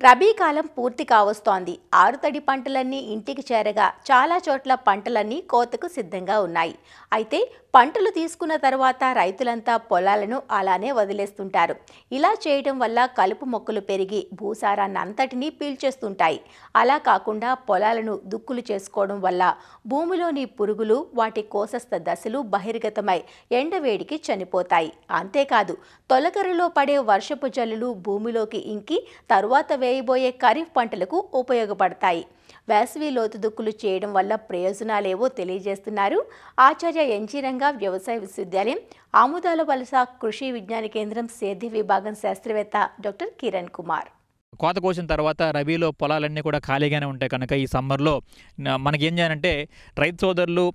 రబీ కాలం పూర్తి కావస్తోంది. ఆరుతడి పంటలన్నీ ఇంటికి చేరగా చాలా చోట్ల పంటలన్నీ కోతకు సిద్ధంగా ఉన్నాయి. అయితే పంటలు తీసుకున్న తర్వాత రైతులంతా పొలాలను అలానే వదిలేస్తుంటారు. ఇలా చేయడం వల్ల కలుపు మొక్కలు పెరిగి భూసారాన్ని అంతటినీ పీల్చేస్తుంటాయి. అలా కాకుండా పొలాలను దుక్కులు చేసుకోవడం వల్ల భూమిలోని పురుగులు వాటి కోసస్థ దశలు బహిర్గతమై ఎండవేడికి చనిపోతాయి. అంతేకాదు తొలకరిలో పడే వర్షపు జల్లులు భూమిలోకి ఇంకి తరువాత వేయబోయే ఖరీఫ్ పంటలకు ఉపయోగపడతాయి. వేసవి లోతు దుక్కులు చేయడం వల్ల ప్రయోజనాలేవో తెలియజేస్తున్నారు ఆచార్య ఎన్జీ రంగా వ్యవసాయ విశ్వవిద్యాలయం ఆముదాల వలస కృషి విజ్ఞాన కేంద్రం సేద్య విభాగం శాస్త్రవేత్త డాక్టర్ కిరణ్ కుమార్. కోత కోసిన తర్వాత రబీలో పొలాలన్నీ కూడా ఖాళీగానే ఉంటాయి కనుక ఈ సమ్మర్లో మనకేం చేయాలంటే రైతు సోదరులు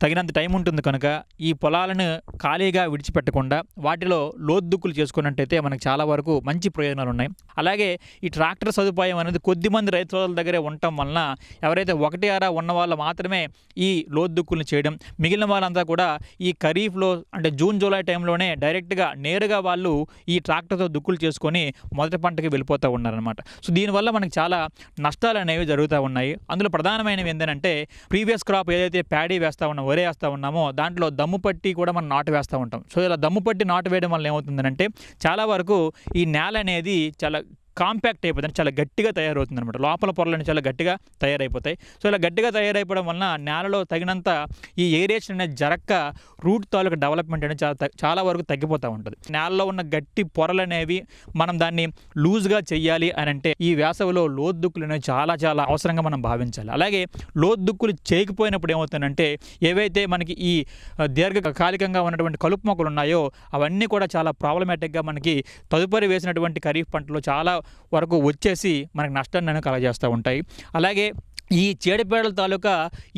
తగినంత టైం ఉంటుంది కనుక ఈ పొలాలను ఖాళీగా విడిచిపెట్టకుండా వాటిలో లోతు దుక్కులు చేసుకున్నట్టయితే మనకు చాలా వరకు మంచి ప్రయోజనాలు ఉన్నాయి. అలాగే ఈ ట్రాక్టర్ సదుపాయం అనేది కొద్దిమంది రైతు సోదరుల దగ్గరే ఉండటం వలన ఎవరైతే ఒకటి అరా ఉన్న వాళ్ళు మాత్రమే ఈ లోతు దుక్కులు చేయడం, మిగిలిన వాళ్ళంతా కూడా ఈ ఖరీఫ్లో అంటే జూన్ జూలై టైంలోనే డైరెక్ట్గా నేరుగా వాళ్ళు ఈ ట్రాక్టర్తో దుక్కులు చేసుకొని మొదటి పంటకి వెళ్ళిపోతూ ఉన్నారనమాట. సో దీనివల్ల మనకి చాలా నష్టాలు అనేవి జరుగుతూ ఉన్నాయి. అందులో ప్రధానమైనవి ఏంటంటే ప్రీవియస్ క్రాప్ ఏదైతే ప్యాడీ వేస్తూ వరే వేస్తూ ఉన్నామో దాంట్లో దమ్ము పట్టి కూడా మనం నాటు వేస్తూ ఉంటాం. సో ఇలా దమ్ము పట్టి నాటు వేయడం వల్ల ఏమవుతుందంటే చాలా వరకు ఈ నేల అనేది చాలా కాంపాక్ట్ అయిపోతుంది, చాలా గట్టిగా తయారవుతుంది అనమాట. లోపల పొరలన్నీ చాలా గట్టిగా తయారైపోతాయి. సో ఇలా గట్టిగా తయారైపోవడం వలన నేలలో తగినంత ఈ ఏరియేషన్ అనేది జరక్క రూట్ తాలూకు డెవలప్మెంట్ అనేది చాలా వరకు తగ్గిపోతూ ఉంటుంది. నేలలో ఉన్న గట్టి పొరలు అనేవి మనం దాన్ని లూజ్గా చెయ్యాలి అని అంటే ఈ వేసవిలో లోతు దుక్కులు అనేవి చాలా చాలా అవసరంగా మనం భావించాలి. అలాగే లోతు దుక్కులు చేయకపోయినప్పుడు ఏమవుతుందంటే ఏవైతే మనకి ఈ దీర్ఘకాలికంగా ఉన్నటువంటి కలుపు మొక్కలు ఉన్నాయో అవన్నీ కూడా చాలా ప్రాబ్లమాటిక్గా మనకి తదుపరి వేసినటువంటి ఖరీఫ్ పంటలో చాలా వరకు వచ్చేసి మనకి నష్టాన్ని కలగజేస్తూ ఉంటాయి. అలాగే ఈ చీడపీడల తాలూకా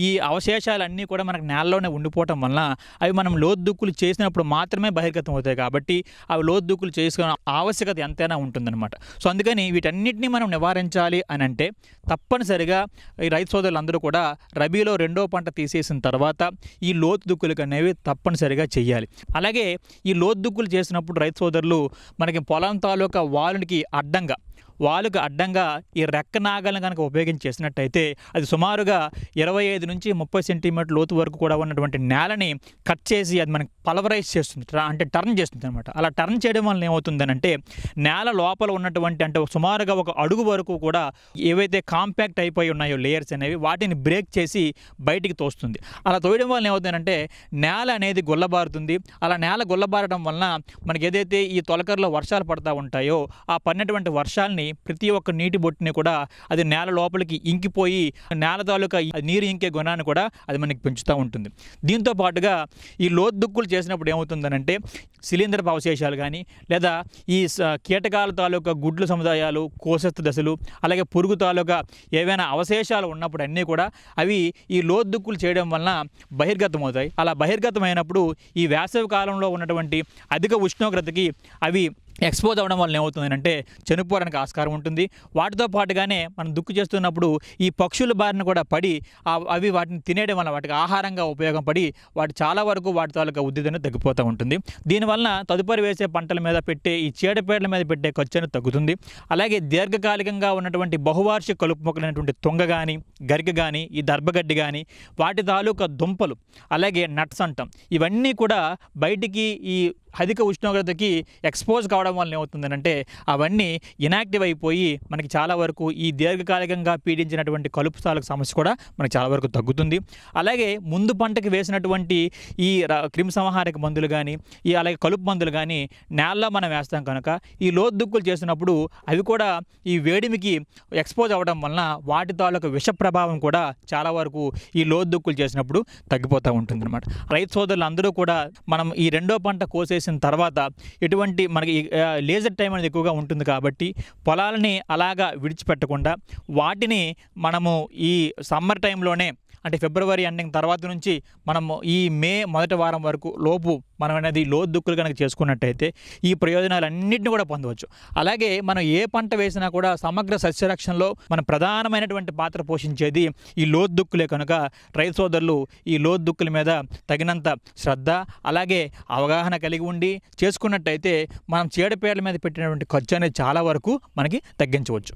ఈ అవశేషాలన్నీ కూడా మనకు నేలలోనే ఉండిపోవటం వలన అవి మనం లోతు దుక్కులు చేసినప్పుడు మాత్రమే బహిర్గతం అవుతాయి. కాబట్టి అవి లోతు దుక్కులు చేసుకునే ఆవశ్యకత ఎంతైనా ఉంటుందన్నమాట. సో అందుకని వీటన్నిటిని మనం నివారించాలి అని అంటే తప్పనిసరిగా ఈ రైతు సోదరులందరూ కూడా రబీలో రెండో పంట తీసేసిన తర్వాత ఈ లోతు దుక్కులు అనేవి తప్పనిసరిగా చేయాలి. అలాగే ఈ లోతు దుక్కులు చేసినప్పుడు రైతు సోదరులు మనకి పొలం తాలూకా వాలుకు అడ్డంగా ఈ రెక్క నాగలను కనుక ఉపయోగించేసినట్టయితే అది సుమారుగా 25 నుంచి 30 సెంటీమీటర్ లోతు వరకు కూడా ఉన్నటువంటి నేలని కట్ చేసి అది మనకి పల్వరైజ్ చేస్తుంది, అంటే టర్న్ చేస్తుంది అనమాట. అలా టర్న్ చేయడం వల్ల ఏమవుతుందనంటే నేల లోపల ఉన్నటువంటి అంటే సుమారుగా ఒక అడుగు వరకు కూడా ఏవైతే కాంపాక్ట్ అయిపోయి ఉన్నాయో లేయర్స్ అనేవి వాటిని బ్రేక్ చేసి బయటికి తోస్తుంది. అలా తోయడం వల్ల ఏమవుతుందంటే నేల అనేది గుల్లబారుతుంది. అలా నేల గుల్లబారడం వలన మనకి ఏదైతే ఈ తొలకరిలో వర్షాలు పడతా ఉంటాయో ఆ పడినటువంటి వర్షాలని ప్రతి ఒక్క నీటి బొట్టుని కూడా అది నేల లోపలికి ఇంకిపోయి నేల తాలూకా నీరు ఇంకే గుణాన్ని కూడా అది మనకి పెంచుతూ ఉంటుంది. దీంతో పాటుగా ఈ లోతు దుక్కులు చేసినప్పుడు ఏమవుతుందనంటే శిలీంధ్రపు అవశేషాలు కానీ లేదా ఈ కీటకాల తాలూకా గుడ్లు సముదాయాలు, కోశస్థ దశలు, అలాగే పురుగు తాలూకా ఏవైనా అవశేషాలు ఉన్నప్పుడు అన్నీ కూడా అవి ఈ లోతు దుక్కులు చేయడం వలన బహిర్గతం అవుతాయి. అలా బహిర్గతమైనప్పుడు ఈ వేసవి కాలంలో ఉన్నటువంటి అధిక ఉష్ణోగ్రతకి అవి ఎక్స్పోజ్ అవ్వడం వల్ల ఏమవుతుందంటే చనిపోవడానికి ఆస్కారం ఉంటుంది. వాటితో పాటుగానే మనం దుక్కు చేస్తున్నప్పుడు ఈ పక్షుల బారిన కూడా పడి అవి వాటిని తినేయడం వల్ల వాటికి ఆహారంగా ఉపయోగపడి వాటి చాలా వరకు వాటి తాలూకా ఉద్దిదన తగ్గిపోతూ ఉంటుంది. దీనివల్ల తదుపరి వేసే పంటల మీద పెట్టే ఈ చీడపీడల మీద పెట్టే ఖర్చు అనేది తగ్గుతుంది. అలాగే దీర్ఘకాలికంగా ఉన్నటువంటి బహువార్షిక కలుపు మొక్కలైనటువంటి తుంగ కానీ, గరిక కానీ, ఈ దర్భగడ్డి కానీ, వాటి తాలూకా దుంపలు, అలాగే నట్స్ అంటాం, ఇవన్నీ కూడా బయటికి ఈ అధిక ఉష్ణోగ్రతకి ఎక్స్పోజ్ కావడం వల్ల ఏమవుతుందంటే అవన్నీ ఇనాక్టివ్ అయిపోయి మనకి చాలా వరకు ఈ దీర్ఘకాలికంగా పీడించినటువంటి కలుపు తాలూకు సమస్య కూడా మనకి చాలా వరకు తగ్గుతుంది. అలాగే ముందు పంటకి వేసినటువంటి ఈ క్రిమిసంహారక మందులు కానీ అలాగే కలుపు మందులు కానీ నేలలో మనం వేస్తాం కనుక ఈ లోతు దుక్కులు చేసినప్పుడు అవి కూడా ఈ వేడిమికి ఎక్స్పోజ్ అవ్వడం వలన వాటి తాలూకు విష ప్రభావం కూడా చాలా వరకు ఈ లోతు దుక్కులు చేసినప్పుడు తగ్గిపోతూ ఉంటుంది అనమాట. రైతు సోదరులు అందరూ కూడా మనం ఈ రెండో పంట కోసేసిన తర్వాత ఎటువంటి మనకి లేజర్ టైం అనేది ఎక్కువగా ఉంటుంది కాబట్టి పొలాలని అలాగా విడిచిపెట్టకుండా వాటిని మనము ఈ సమ్మర్ టైంలోనే అంటే ఫిబ్రవరి ఎండింగ్ తర్వాత నుంచి మనము ఈ మే మొదటి వారం వరకు లోపు మనం అనేది లోతు దుక్కులు కనుక చేసుకున్నట్టయితే ఈ ప్రయోజనాలన్నింటినీ కూడా పొందవచ్చు. అలాగే మనం ఏ పంట వేసినా కూడా సమగ్ర సస్యరక్షణలో మన ప్రధానమైనటువంటి పాత్ర పోషించేది ఈ లోతు దుక్కులే కనుక రైతు సోదరులు ఈ లోతు దుక్కుల మీద తగినంత శ్రద్ధ అలాగే అవగాహన కలిగి ఉండి చేసుకున్నట్టయితే మనం చీడపీడల మీద పెట్టినటువంటి ఖర్చు అనేది చాలా వరకు మనకి తగ్గించవచ్చు.